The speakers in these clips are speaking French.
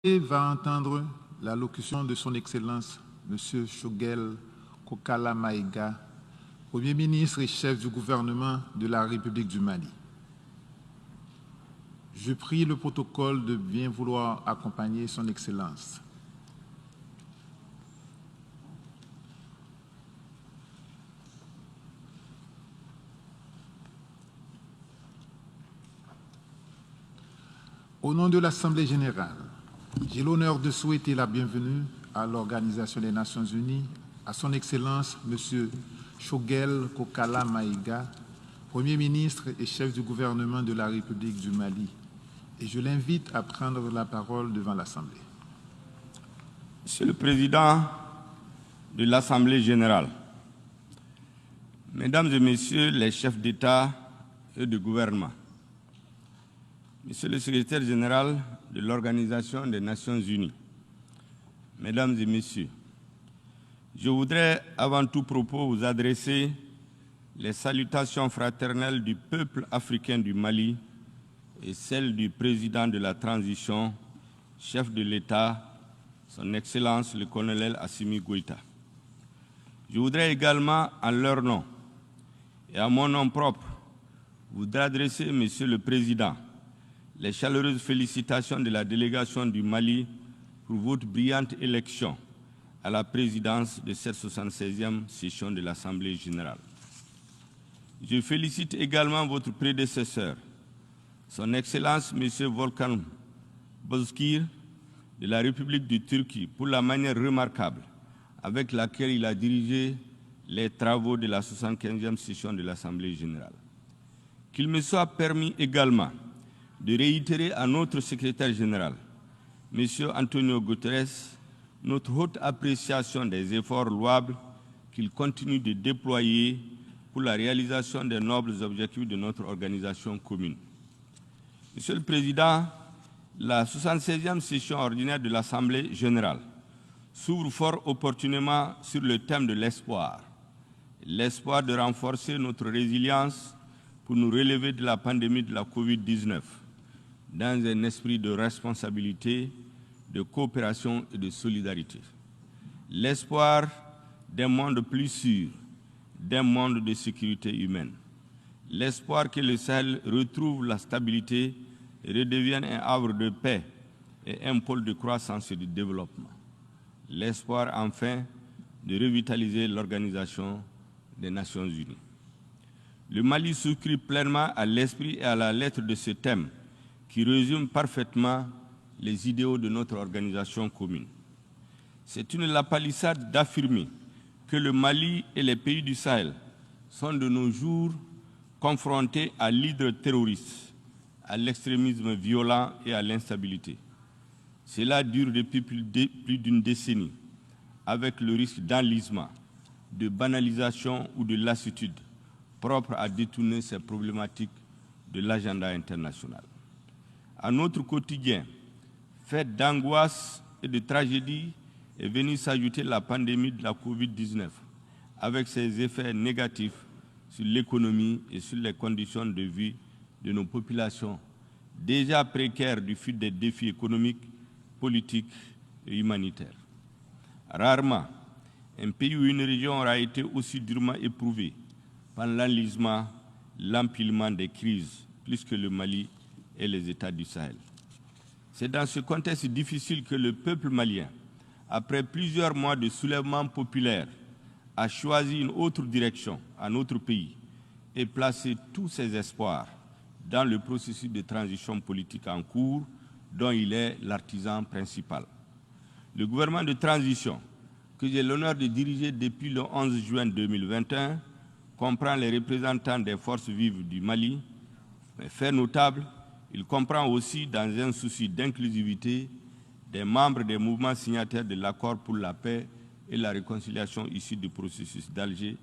Va entendre l'allocution de son Excellence, M. Choguel Kokala Maïga, Premier ministre et chef du gouvernement de la République du Mali. Je prie le protocole de bien vouloir accompagner son Excellence. Au nom de l'Assemblée générale, j'ai l'honneur de souhaiter la bienvenue à l'Organisation des Nations Unies, à son Excellence, M. Choguel Kokala Maïga, Premier ministre et chef du gouvernement de la République du Mali, et je l'invite à prendre la parole devant l'Assemblée. Monsieur le Président de l'Assemblée générale, Mesdames et Messieurs les chefs d'État et de gouvernement, Monsieur le Secrétaire général de l'Organisation des Nations Unies, Mesdames et Messieurs, je voudrais avant tout propos vous adresser les salutations fraternelles du peuple africain du Mali et celles du président de la transition, chef de l'État, son Excellence le colonel Assimi Goïta. Je voudrais également, en leur nom et à mon nom propre, vous adresser, Monsieur le Président, les chaleureuses félicitations de la délégation du Mali pour votre brillante élection à la présidence de cette 76e session de l'Assemblée générale. Je félicite également votre prédécesseur, son Excellence M. Volkan Bozkır de la République de Turquie, pour la manière remarquable avec laquelle il a dirigé les travaux de la 75e session de l'Assemblée générale. Qu'il me soit permis également de réitérer à notre secrétaire général, M. Antonio Guterres, notre haute appréciation des efforts louables qu'il continue de déployer pour la réalisation des nobles objectifs de notre organisation commune. Monsieur le Président, la 76e session ordinaire de l'Assemblée générale s'ouvre fort opportunément sur le thème de l'espoir. L'espoir de renforcer notre résilience pour nous relever de la pandémie de la COVID-19 dans un esprit de responsabilité, de coopération et de solidarité. L'espoir d'un monde plus sûr, d'un monde de sécurité humaine. L'espoir que le Sahel retrouve la stabilité et redevienne un havre de paix et un pôle de croissance et de développement. L'espoir, enfin, de revitaliser l'Organisation des Nations Unies. Le Mali souscrit pleinement à l'esprit et à la lettre de ce thème qui résume parfaitement les idéaux de notre organisation commune. C'est une lapalissade d'affirmer que le Mali et les pays du Sahel sont de nos jours confrontés à l'hydre terroriste, à l'extrémisme violent et à l'instabilité. Cela dure depuis plus d'une décennie, avec le risque d'enlisement, de banalisation ou de lassitude propre à détourner ces problématiques de l'agenda international. À notre quotidien, fait d'angoisse et de tragédie, est venue s'ajouter la pandémie de la COVID-19, avec ses effets négatifs sur l'économie et sur les conditions de vie de nos populations, déjà précaires du fait des défis économiques, politiques et humanitaires. Rarement, un pays ou une région aura été aussi durement éprouvée par l'enlisement, l'empilement des crises, plus que le Mali et les États du Sahel. C'est dans ce contexte difficile que le peuple malien, après plusieurs mois de soulèvement populaire, a choisi une autre direction à notre pays et placé tous ses espoirs dans le processus de transition politique en cours dont il est l'artisan principal. Le gouvernement de transition, que j'ai l'honneur de diriger depuis le 11 juin 2021, comprend les représentants des forces vives du Mali. Fait notable, il comprend aussi, dans un souci d'inclusivité, des membres des mouvements signataires de l'accord pour la paix et la réconciliation issus du processus d'Alger,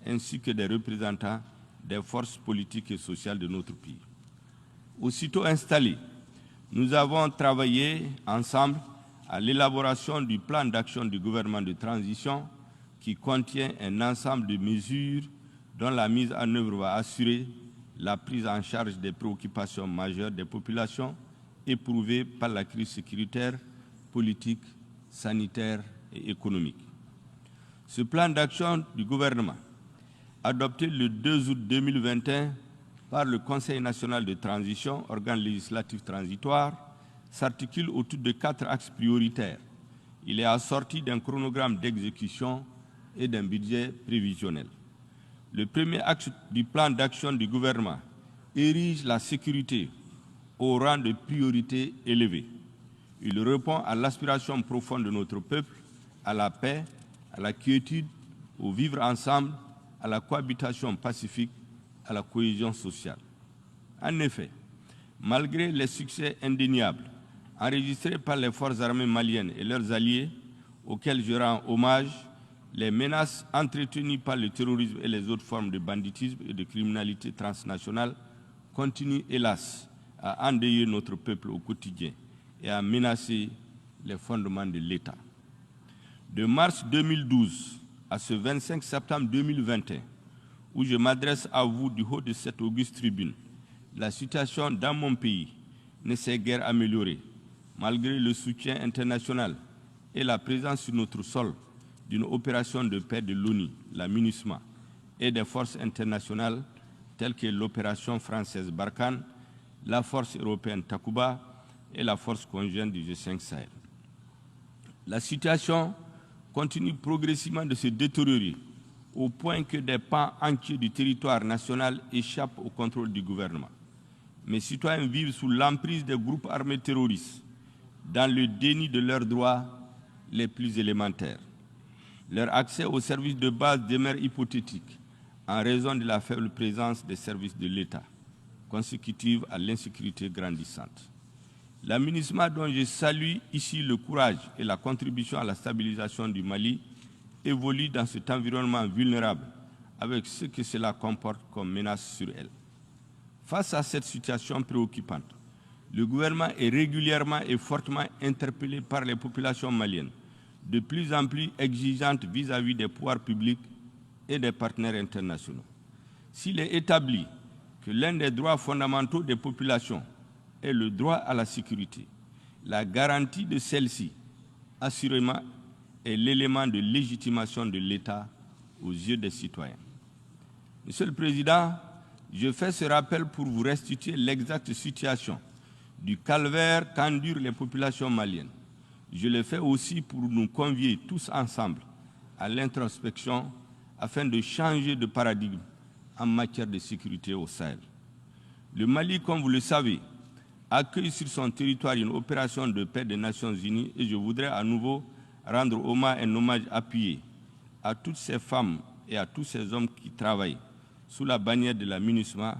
ainsi que des représentants des forces politiques et sociales de notre pays. Aussitôt installés, nous avons travaillé ensemble à l'élaboration du plan d'action du gouvernement de transition qui contient un ensemble de mesures dont la mise en œuvre va assurer la prise en charge des préoccupations majeures des populations éprouvées par la crise sécuritaire, politique, sanitaire et économique. Ce plan d'action du gouvernement, adopté le 2 août 2021 par le Conseil national de transition, organe législatif transitoire, s'articule autour de 4 axes prioritaires. Il est assorti d'un chronogramme d'exécution et d'un budget prévisionnel. Le premier axe du plan d'action du gouvernement érige la sécurité au rang de priorité élevée. Il répond à l'aspiration profonde de notre peuple, à la paix, à la quiétude, au vivre ensemble, à la cohabitation pacifique, à la cohésion sociale. En effet, malgré les succès indéniables enregistrés par les forces armées maliennes et leurs alliés, auxquels je rends hommage, les menaces entretenues par le terrorisme et les autres formes de banditisme et de criminalité transnationale continuent, hélas, à endeuiller notre peuple au quotidien et à menacer les fondements de l'État. De mars 2012 à ce 25 septembre 2021, où je m'adresse à vous du haut de cette auguste tribune, la situation dans mon pays ne s'est guère améliorée, malgré le soutien international et la présence sur notre sol d'une opération de paix de l'ONU, la MINUSMA, et des forces internationales telles que l'opération française Barkhane, la force européenne Takuba et la force conjointe du G5 Sahel. La situation continue progressivement de se détériorer au point que des pans entiers du territoire national échappent au contrôle du gouvernement. Mes citoyens vivent sous l'emprise des groupes armés terroristes, dans le déni de leurs droits les plus élémentaires. Leur accès aux services de base demeure hypothétique en raison de la faible présence des services de l'État, consécutive à l'insécurité grandissante. La MINUSMA, dont je salue ici le courage et la contribution à la stabilisation du Mali, évolue dans cet environnement vulnérable avec ce que cela comporte comme menace sur elle. Face à cette situation préoccupante, le gouvernement est régulièrement et fortement interpellé par les populations maliennes, de plus en plus exigeantes vis-à-vis des pouvoirs publics et des partenaires internationaux. S'il est établi que l'un des droits fondamentaux des populations est le droit à la sécurité, la garantie de celle-ci, assurément, est l'élément de légitimation de l'État aux yeux des citoyens. Monsieur le Président, je fais ce rappel pour vous restituer l'exacte situation du calvaire qu'endurent les populations maliennes. Je le fais aussi pour nous convier tous ensemble à l'introspection afin de changer de paradigme en matière de sécurité au Sahel. Le Mali, comme vous le savez, accueille sur son territoire une opération de paix des Nations Unies et je voudrais à nouveau rendre un hommage appuyé à toutes ces femmes et à tous ces hommes qui travaillent sous la bannière de la MINUSMA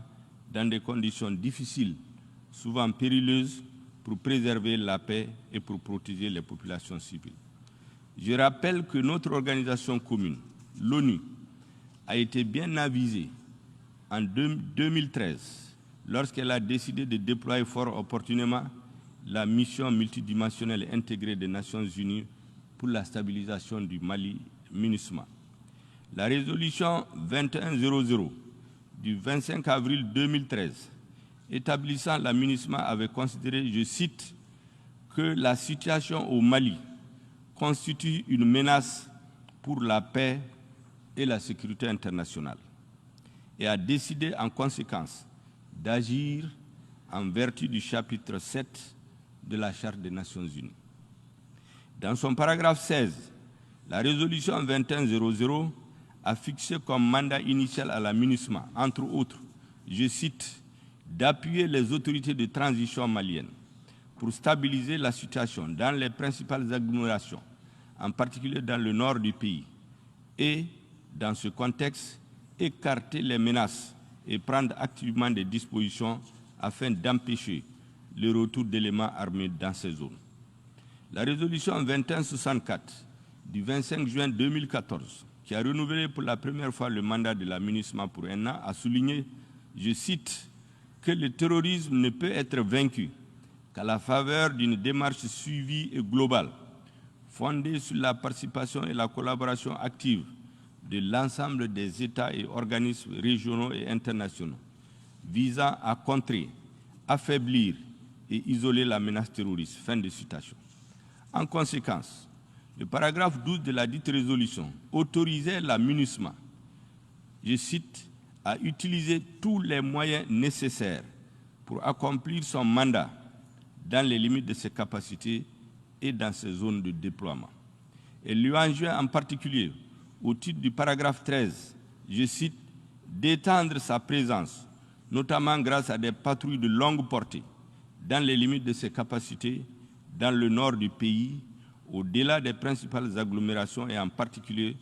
dans des conditions difficiles, souvent périlleuses, pour préserver la paix et pour protéger les populations civiles. Je rappelle que notre organisation commune, l'ONU, a été bien avisée en 2013 lorsqu'elle a décidé de déployer fort opportunément la mission multidimensionnelle intégrée des Nations Unies pour la stabilisation du Mali, MINUSMA. La résolution 2100 du 25 avril 2013 établissant la MINUSMA avait considéré, je cite, que la situation au Mali constitue une menace pour la paix et la sécurité internationale et a décidé en conséquence d'agir en vertu du chapitre 7 de la Charte des Nations Unies. Dans son paragraphe 16, la résolution 2100 a fixé comme mandat initial à la MINUSMA, entre autres, je cite, d'appuyer les autorités de transition maliennes pour stabiliser la situation dans les principales agglomérations, en particulier dans le nord du pays, et, dans ce contexte, écarter les menaces et prendre activement des dispositions afin d'empêcher le retour d'éléments armés dans ces zones. La résolution 2164 du 25 juin 2014, qui a renouvelé pour la première fois le mandat de la MINUSMA pour un an, a souligné, je cite, que le terrorisme ne peut être vaincu qu'à la faveur d'une démarche suivie et globale, fondée sur la participation et la collaboration active de l'ensemble des États et organismes régionaux et internationaux, visant à contrer, affaiblir et isoler la menace terroriste. Fin de citation. En conséquence, le paragraphe 12 de la dite résolution autorisait la MINUSMA, je cite, à utiliser tous les moyens nécessaires pour accomplir son mandat dans les limites de ses capacités et dans ses zones de déploiement. Elle lui enjoint en particulier, au titre du paragraphe 13, je cite, d'étendre sa présence, notamment grâce à des patrouilles de longue portée, dans les limites de ses capacités, dans le nord du pays, au-delà des principales agglomérations et en particulier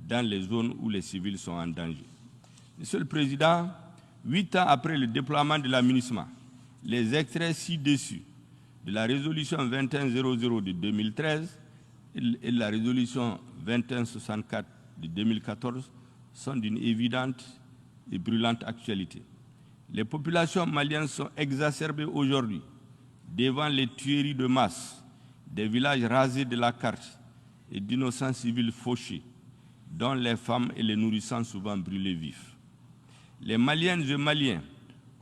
dans les zones où les civils sont en danger. Monsieur le Président, 8 ans après le déploiement de la MINUSMA, les extraits ci-dessus de la résolution 2100 de 2013 et de la résolution 2164 de 2014 sont d'une évidente et brûlante actualité. Les populations maliennes sont exacerbées aujourd'hui devant les tueries de masse des villages rasés de la carte et d'innocents civils fauchés, dont les femmes et les nourrissants souvent brûlés vifs. Les Maliennes et Maliens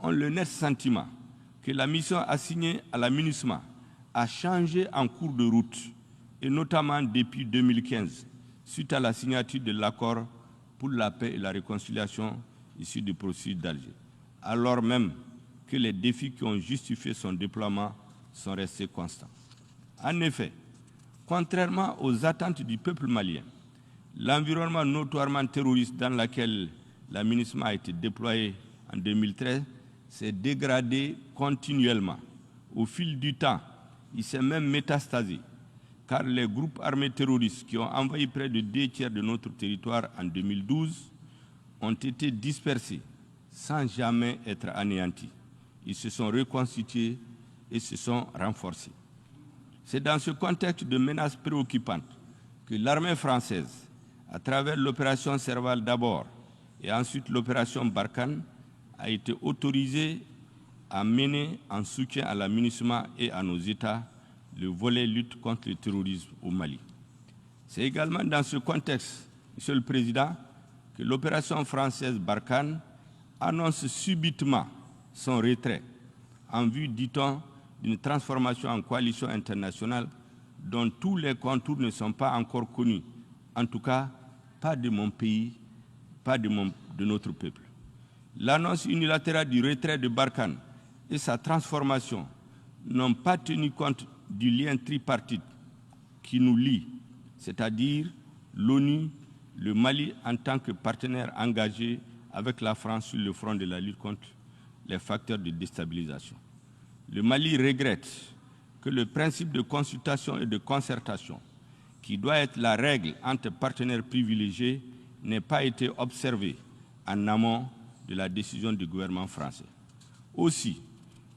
ont le net sentiment que la mission assignée à la MINUSMA a changé en cours de route, et notamment depuis 2015, suite à la signature de l'accord pour la paix et la réconciliation issu du processus d'Alger, alors même que les défis qui ont justifié son déploiement sont restés constants. En effet, contrairement aux attentes du peuple malien, l'environnement notoirement terroriste dans lequel la MINUSMA a été déployée en 2013 s'est dégradé continuellement. Au fil du temps, il s'est même métastasé, car les groupes armés terroristes qui ont envahi près de 2 tiers de notre territoire en 2012 ont été dispersés sans jamais être anéantis. Ils se sont reconstitués et se sont renforcés. C'est dans ce contexte de menaces préoccupantes que l'armée française, à travers l'opération Serval d'abord et ensuite l'opération Barkhane, a été autorisée à mener en soutien à la MINUSMA et à nos États le volet lutte contre le terrorisme au Mali. C'est également dans ce contexte, Monsieur le Président, que l'opération française Barkhane annonce subitement son retrait en vue, dit-on, d'une transformation en coalition internationale dont tous les contours ne sont pas encore connus, en tout cas pas de mon pays, pas de notre peuple. L'annonce unilatérale du retrait de Barkhane et sa transformation n'ont pas tenu compte du lien tripartite qui nous lie, c'est-à-dire l'ONU, le Mali en tant que partenaire engagé avec la France sur le front de la lutte contre les facteurs de déstabilisation. Le Mali regrette que le principe de consultation et de concertation, qui doit être la règle entre partenaires privilégiés, n'ait pas été observé en amont de la décision du gouvernement français. Aussi,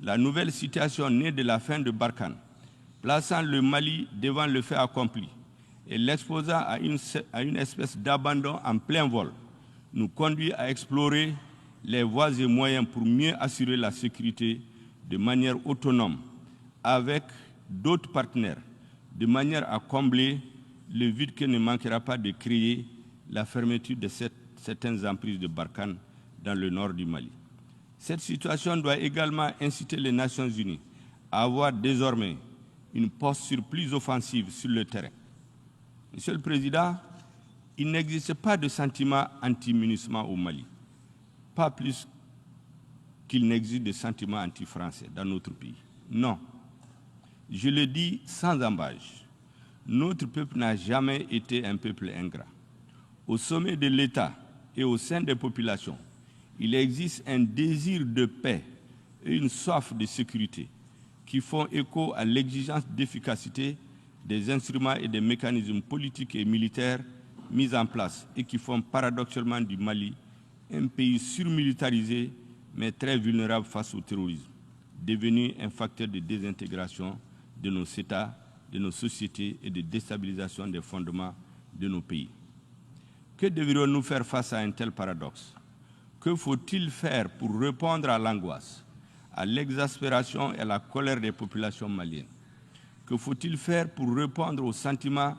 la nouvelle situation née de la fin de Barkhane, plaçant le Mali devant le fait accompli et l'exposant à une espèce d'abandon en plein vol, nous conduit à explorer les voies et moyens pour mieux assurer la sécurité de manière autonome avec d'autres partenaires, de manière à combler le vide que ne manquera pas de créer la fermeture de certaines emprises de Barkhane dans le nord du Mali. Cette situation doit également inciter les Nations Unies à avoir désormais une posture plus offensive sur le terrain. Monsieur le Président, il n'existe pas de sentiment anti-MINUSMA au Mali, pas plus qu'il n'existe de sentiment anti-français dans notre pays. Non. Je le dis sans embâche. Notre peuple n'a jamais été un peuple ingrat. Au sommet de l'État et au sein des populations, il existe un désir de paix et une soif de sécurité qui font écho à l'exigence d'efficacité des instruments et des mécanismes politiques et militaires mis en place et qui font paradoxalement du Mali un pays surmilitarisé mais très vulnérable face au terrorisme, devenu un facteur de désintégration de nos États, de nos sociétés et de déstabilisation des fondements de nos pays. Que devrions-nous faire face à un tel paradoxe? Que faut-il faire pour répondre à l'angoisse, à l'exaspération et à la colère des populations maliennes? Que faut-il faire pour répondre au sentiment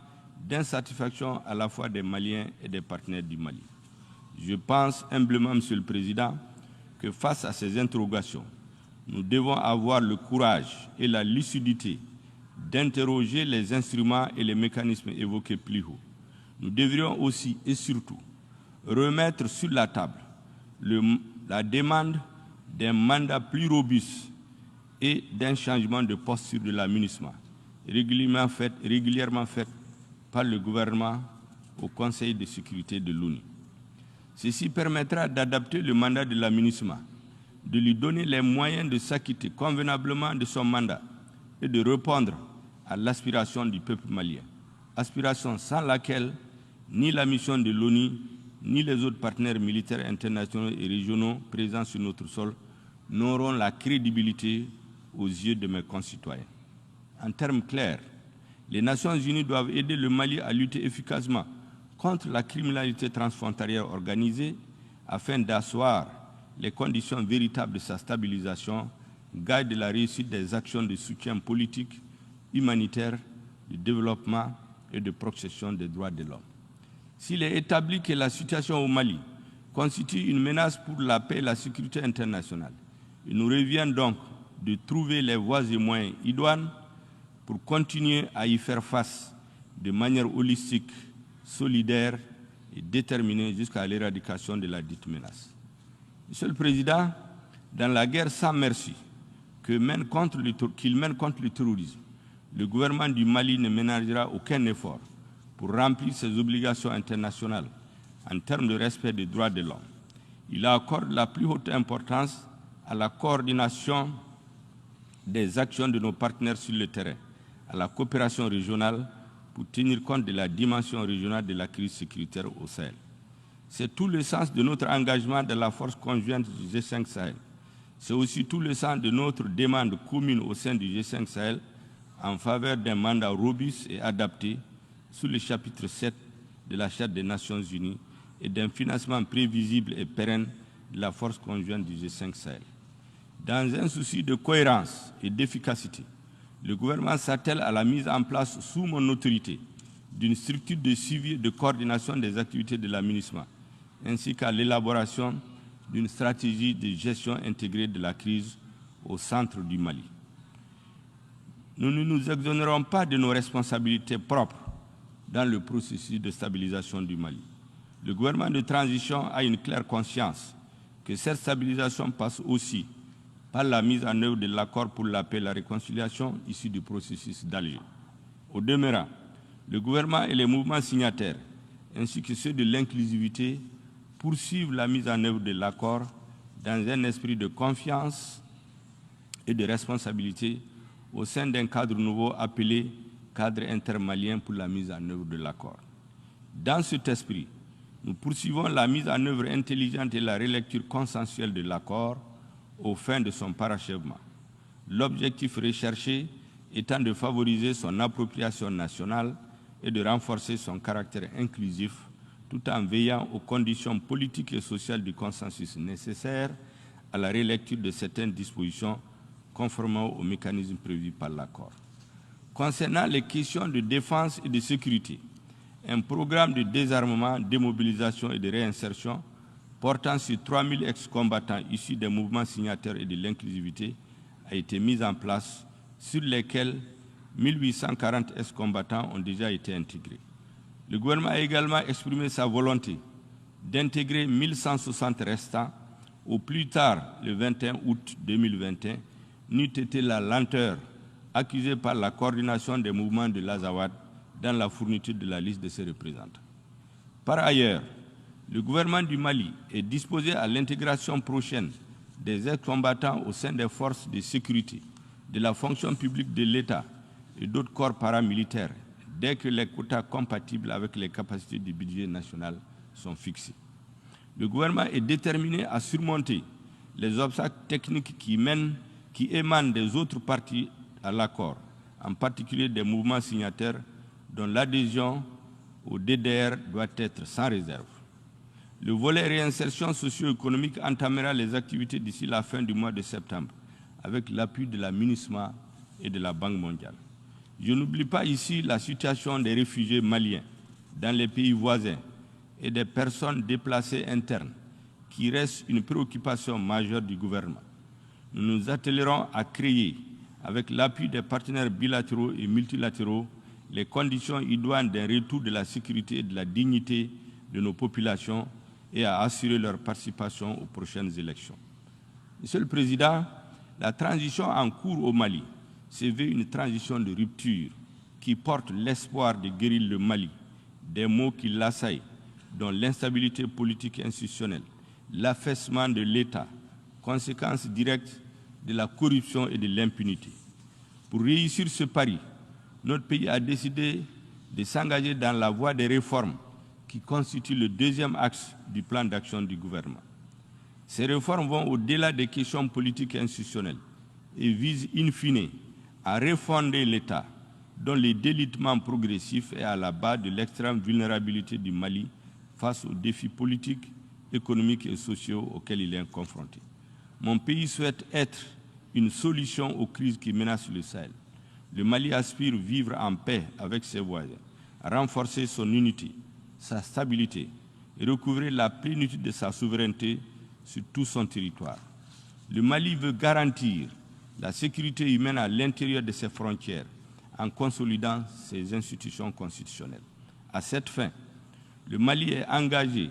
d'insatisfaction à la fois des Maliens et des partenaires du Mali? Je pense humblement, Monsieur le Président, que face à ces interrogations, nous devons avoir le courage et la lucidité d'interroger les instruments et les mécanismes évoqués plus haut. Nous devrions aussi et surtout remettre sur la table la demande d'un mandat plus robuste et d'un changement de posture de la MINUSMA, régulièrement fait par le gouvernement au Conseil de sécurité de l'ONU. Ceci permettra d'adapter le mandat de la MINUSMA, de lui donner les moyens de s'acquitter convenablement de son mandat et de répondre à l'aspiration du peuple malien, aspiration sans laquelle ni la mission de l'ONU, ni les autres partenaires militaires internationaux et régionaux présents sur notre sol n'auront la crédibilité aux yeux de mes concitoyens. En termes clairs, les Nations Unies doivent aider le Mali à lutter efficacement contre la criminalité transfrontalière organisée afin d'asseoir les conditions véritables de sa stabilisation, gage de la réussite des actions de soutien politique, humanitaire, de développement et de protection des droits de l'homme. S'il est établi que la situation au Mali constitue une menace pour la paix et la sécurité internationale, il nous revient donc de trouver les voies et moyens idoines pour continuer à y faire face de manière holistique, solidaire et déterminée jusqu'à l'éradication de la dite menace. Monsieur le Président, dans la guerre sans merci qu'il mène contre le terrorisme, le gouvernement du Mali ne ménagera aucun effort pour remplir ses obligations internationales en termes de respect des droits de l'homme. Il accorde la plus haute importance à la coordination des actions de nos partenaires sur le terrain, à la coopération régionale pour tenir compte de la dimension régionale de la crise sécuritaire au Sahel. C'est tout le sens de notre engagement de la force conjointe du G5 Sahel. C'est aussi tout le sens de notre demande commune au sein du G5 Sahel en faveur d'un mandat robuste et adapté sous le chapitre 7 de la Charte des Nations Unies et d'un financement prévisible et pérenne de la force conjointe du G5 Sahel. Dans un souci de cohérence et d'efficacité, le gouvernement s'attelle à la mise en place sous mon autorité d'une structure de suivi et de coordination des activités de la MINUSMA, ainsi qu'à l'élaboration d'une stratégie de gestion intégrée de la crise au centre du Mali. Nous ne nous exonérons pas de nos responsabilités propres dans le processus de stabilisation du Mali. Le gouvernement de transition a une claire conscience que cette stabilisation passe aussi par la mise en œuvre de l'accord pour la paix et la réconciliation issu du processus d'Alger. Au demeurant, le gouvernement et les mouvements signataires, ainsi que ceux de l'inclusivité, poursuivent la mise en œuvre de l'accord dans un esprit de confiance et de responsabilité au sein d'un cadre nouveau appelé cadre intermalien pour la mise en œuvre de l'accord. Dans cet esprit, nous poursuivons la mise en œuvre intelligente et la relecture consensuelle de l'accord aux fins de son parachèvement. L'objectif recherché étant de favoriser son appropriation nationale et de renforcer son caractère inclusif tout en veillant aux conditions politiques et sociales du consensus nécessaires à la relecture de certaines dispositions conformément aux mécanismes prévus par l'accord. Concernant les questions de défense et de sécurité, un programme de désarmement, démobilisation et de réinsertion portant sur 3000 ex-combattants issus des mouvements signataires et de l'inclusivité a été mis en place, sur lesquels 1840 ex-combattants ont déjà été intégrés. Le gouvernement a également exprimé sa volonté d'intégrer 1160 restants au plus tard le 21 août 2021, n'eût été la lenteur accusée par la coordination des mouvements de l'Azawad dans la fourniture de la liste de ses représentants. Par ailleurs, le gouvernement du Mali est disposé à l'intégration prochaine des ex-combattants au sein des forces de sécurité, de la fonction publique de l'État et d'autres corps paramilitaires, dès que les quotas compatibles avec les capacités du budget national sont fixés. Le gouvernement est déterminé à surmonter les obstacles techniques qui émanent des autres parties à l'accord, en particulier des mouvements signataires dont l'adhésion au DDR doit être sans réserve. Le volet réinsertion socio-économique entamera les activités d'ici la fin du mois de septembre, avec l'appui de la MINUSMA et de la Banque mondiale. Je n'oublie pas ici la situation des réfugiés maliens dans les pays voisins et des personnes déplacées internes, qui reste une préoccupation majeure du gouvernement. Nous nous attellerons à créer avec l'appui des partenaires bilatéraux et multilatéraux, les conditions idoines d'un retour de la sécurité et de la dignité de nos populations et à assurer leur participation aux prochaines élections. Monsieur le Président, la transition en cours au Mali se veut une transition de rupture qui porte l'espoir de guérir le Mali des maux qui l'assaillent, dont l'instabilité politique et institutionnelle, l'affaissement de l'État, conséquences directes de la corruption et de l'impunité. Pour réussir ce pari, notre pays a décidé de s'engager dans la voie des réformes qui constituent le deuxième axe du plan d'action du gouvernement. Ces réformes vont au-delà des questions politiques et institutionnelles et visent in fine à refonder l'État dont le délitement progressif est à la base de l'extrême vulnérabilité du Mali face aux défis politiques, économiques et sociaux auxquels il est confronté. Mon pays souhaite être une solution aux crises qui menacent le Sahel. Le Mali aspire vivre en paix avec ses voisins, renforcer son unité, sa stabilité et recouvrer la plénitude de sa souveraineté sur tout son territoire. Le Mali veut garantir la sécurité humaine à l'intérieur de ses frontières en consolidant ses institutions constitutionnelles. À cette fin, le Mali est engagé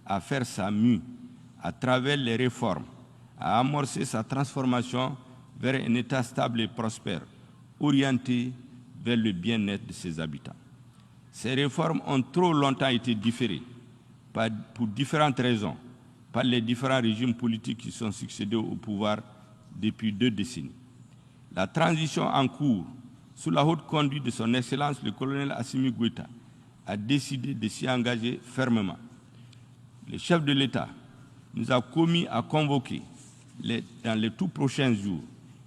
à faire sa mue à travers les réformes, à amorcer sa transformation vers un État stable et prospère, orienté vers le bien-être de ses habitants. Ces réformes ont trop longtemps été différées, pour différentes raisons, par les différents régimes politiques qui sont succédés au pouvoir depuis 2 décennies. La transition en cours, sous la haute conduite de son Excellence le colonel Assimi Goïta, a décidé de s'y engager fermement. Le chef de l'État nous a commis à convoquer dans les tout prochains jours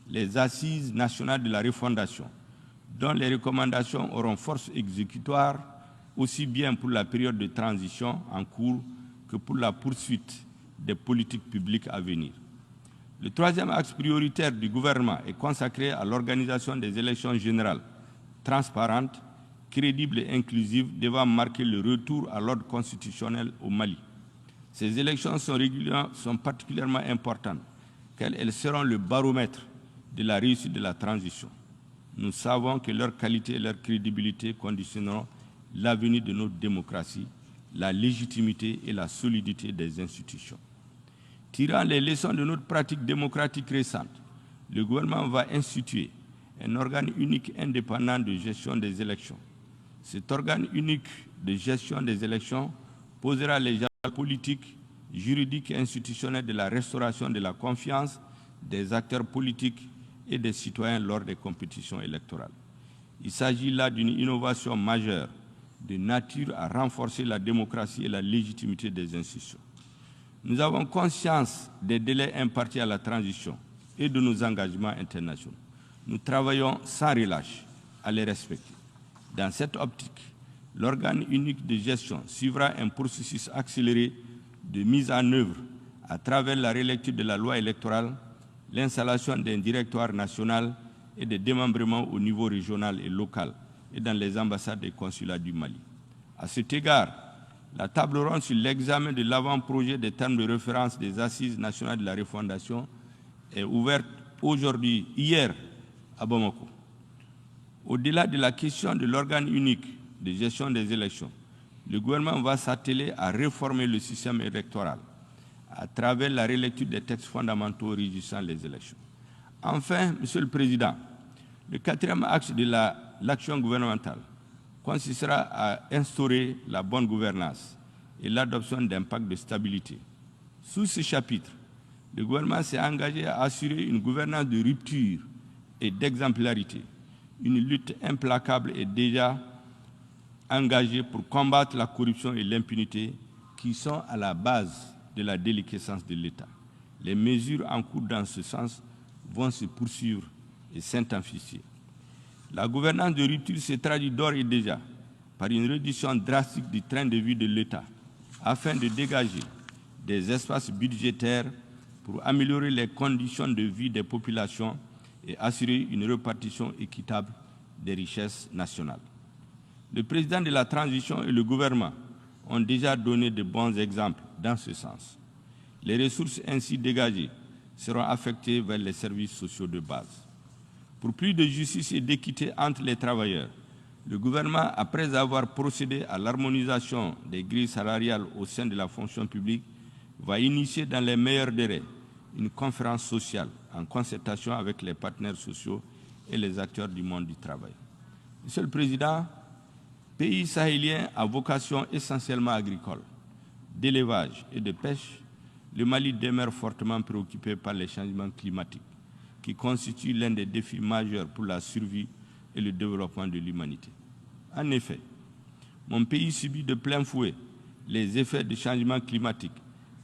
les assises nationales de la refondation, dont les recommandations auront force exécutoire aussi bien pour la période de transition en cours que pour la poursuite des politiques publiques à venir. Le troisième axe prioritaire du gouvernement est consacré à l'organisation des élections générales, transparentes, crédibles et inclusives, devant marquer le retour à l'ordre constitutionnel au Mali. Ces élections sont particulièrement importantes, car elles seront le baromètre de la réussite de la transition. Nous savons que leur qualité et leur crédibilité conditionneront l'avenir de notre démocratie, la légitimité et la solidité des institutions. Tirant les leçons de notre pratique démocratique récente, le gouvernement va instituer un organe unique indépendant de gestion des élections. Cet organe unique de gestion des élections posera les jalons politiques, juridiques et institutionnels de la restauration de la confiance des acteurs politiques et des citoyens lors des compétitions électorales. Il s'agit là d'une innovation majeure de nature à renforcer la démocratie et la légitimité des institutions. Nous avons conscience des délais impartis à la transition et de nos engagements internationaux. Nous travaillons sans relâche à les respecter. Dans cette optique, l'organe unique de gestion suivra un processus accéléré de mise en œuvre à travers la relecture de la loi électorale, l'installation d'un directoire national et des démembrements au niveau régional et local et dans les ambassades et consulats du Mali. À cet égard, la table ronde sur l'examen de l'avant-projet des termes de référence des Assises nationales de la refondation est ouverte hier à Bamako. Au-delà de la question de l'organe unique de gestion des élections, le gouvernement va s'atteler à réformer le système électoral à travers la relecture des textes fondamentaux régissant les élections. Enfin, Monsieur le Président, le quatrième axe de l'action gouvernementale consistera à instaurer la bonne gouvernance et l'adoption d'un pacte de stabilité. Sous ce chapitre, le gouvernement s'est engagé à assurer une gouvernance de rupture et d'exemplarité. Une lutte implacable est déjà engagée pour combattre la corruption et l'impunité qui sont à la base de la déliquescence de l'État. Les mesures en cours dans ce sens vont se poursuivre et s'intensifier. La gouvernance de rupture se traduit d'ores et déjà par une réduction drastique du train de vie de l'État afin de dégager des espaces budgétaires pour améliorer les conditions de vie des populations et assurer une répartition équitable des richesses nationales. Le président de la transition et le gouvernement ont déjà donné de bons exemples dans ce sens. Les ressources ainsi dégagées seront affectées vers les services sociaux de base. pour plus de justice et d'équité entre les travailleurs, le gouvernement, après avoir procédé à l'harmonisation des grilles salariales au sein de la fonction publique, va initier dans les meilleurs délais une conférence sociale en concertation avec les partenaires sociaux et les acteurs du monde du travail. Monsieur le Président, pays sahélien à vocation essentiellement agricole, d'élevage et de pêche, le Mali demeure fortement préoccupé par les changements climatiques, qui constituent l'un des défis majeurs pour la survie et le développement de l'humanité. En effet, mon pays subit de plein fouet les effets du changement climatique,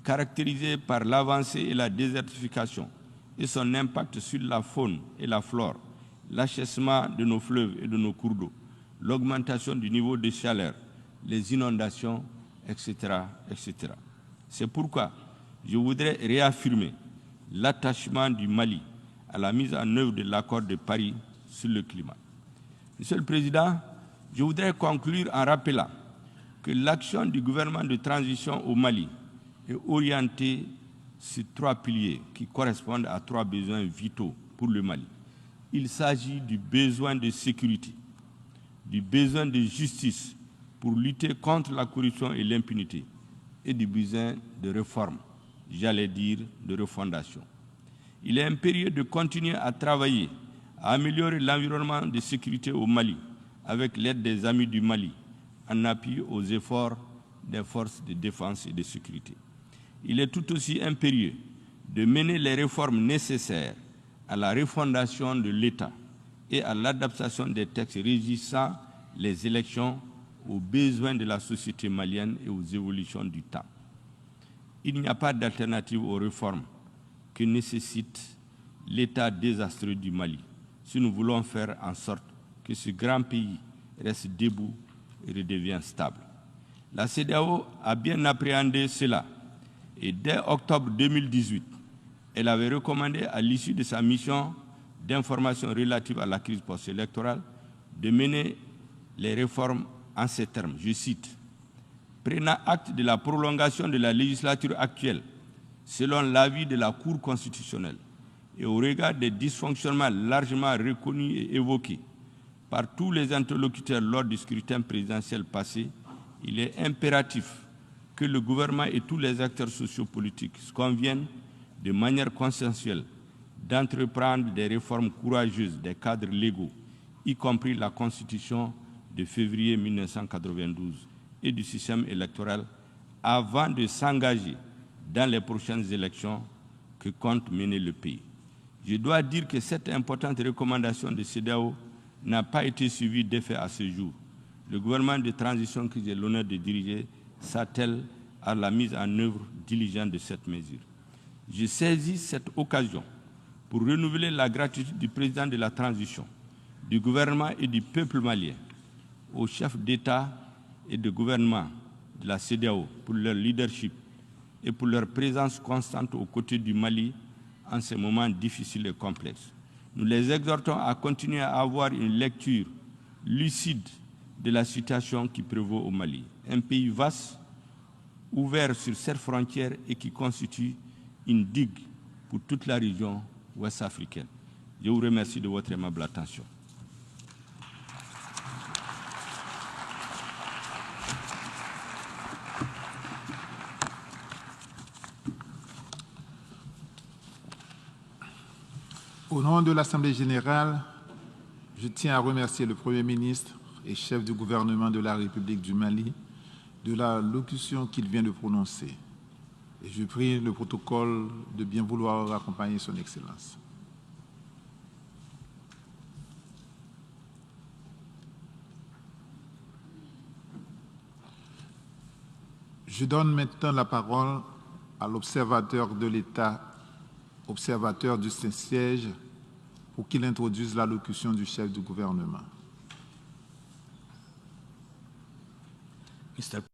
caractérisés par l'avancée et la désertification et son impact sur la faune et la flore, l'achèvement de nos fleuves et de nos cours d'eau, l'augmentation du niveau de chaleur, les inondations, etc., etc. C'est pourquoi je voudrais réaffirmer l'attachement du Mali à la mise en œuvre de l'accord de Paris sur le climat. Monsieur le Président, je voudrais conclure en rappelant que l'action du gouvernement de transition au Mali est orientée sur 3 piliers qui correspondent à 3 besoins vitaux pour le Mali. Il s'agit du besoin de sécurité, du besoin de justice pour lutter contre la corruption et l'impunité et du besoin de réforme, j'allais dire de refondation. Il est impérieux de continuer à travailler, à améliorer l'environnement de sécurité au Mali avec l'aide des amis du Mali, en appui aux efforts des forces de défense et de sécurité. Il est tout aussi impérieux de mener les réformes nécessaires à la refondation de l'État et à l'adaptation des textes régissant les élections aux besoins de la société malienne et aux évolutions du temps. Il n'y a pas d'alternative aux réformes que nécessite l'état désastreux du Mali si nous voulons faire en sorte que ce grand pays reste debout et redevienne stable. La CEDEAO a bien appréhendé cela et dès octobre 2018, elle avait recommandé à l'issue de sa mission d'information relative à la crise post-électorale de mener les réformes en ces termes, je cite, « Prenant acte de la prolongation de la législature actuelle, selon l'avis de la Cour constitutionnelle et au regard des dysfonctionnements largement reconnus et évoqués par tous les interlocuteurs lors du scrutin présidentiel passé, il est impératif que le gouvernement et tous les acteurs sociopolitiques se conviennent de manière consensuelle d'entreprendre des réformes courageuses des cadres légaux, y compris la Constitution de février 1992 et du système électoral, avant de s'engager dans les prochaines élections que compte mener le pays. Je dois dire que cette importante recommandation de CEDEAO n'a pas été suivie d'effet à ce jour. Le gouvernement de transition que j'ai l'honneur de diriger s'attelle à la mise en œuvre diligente de cette mesure. Je saisis cette occasion pour renouveler la gratitude du président de la transition, du gouvernement et du peuple malien, aux chefs d'État et de gouvernement de la CEDEAO pour leur leadership et pour leur présence constante aux côtés du Mali en ces moments difficiles et complexes. Nous les exhortons à continuer à avoir une lecture lucide de la situation qui prévaut au Mali, un pays vaste, ouvert sur 7 frontières et qui constitue une digue pour toute la région ouest africaine. Je vous remercie de votre aimable attention. Au nom de l'Assemblée générale, je tiens à remercier le Premier ministre et chef du gouvernement de la République du Mali de la locution qu'il vient de prononcer. Et je prie le protocole de bien vouloir accompagner son Excellence. Je donne maintenant la parole à l'observateur de l'État, observateur du Saint-Siège, pour qu'il introduise l'allocution du chef du gouvernement.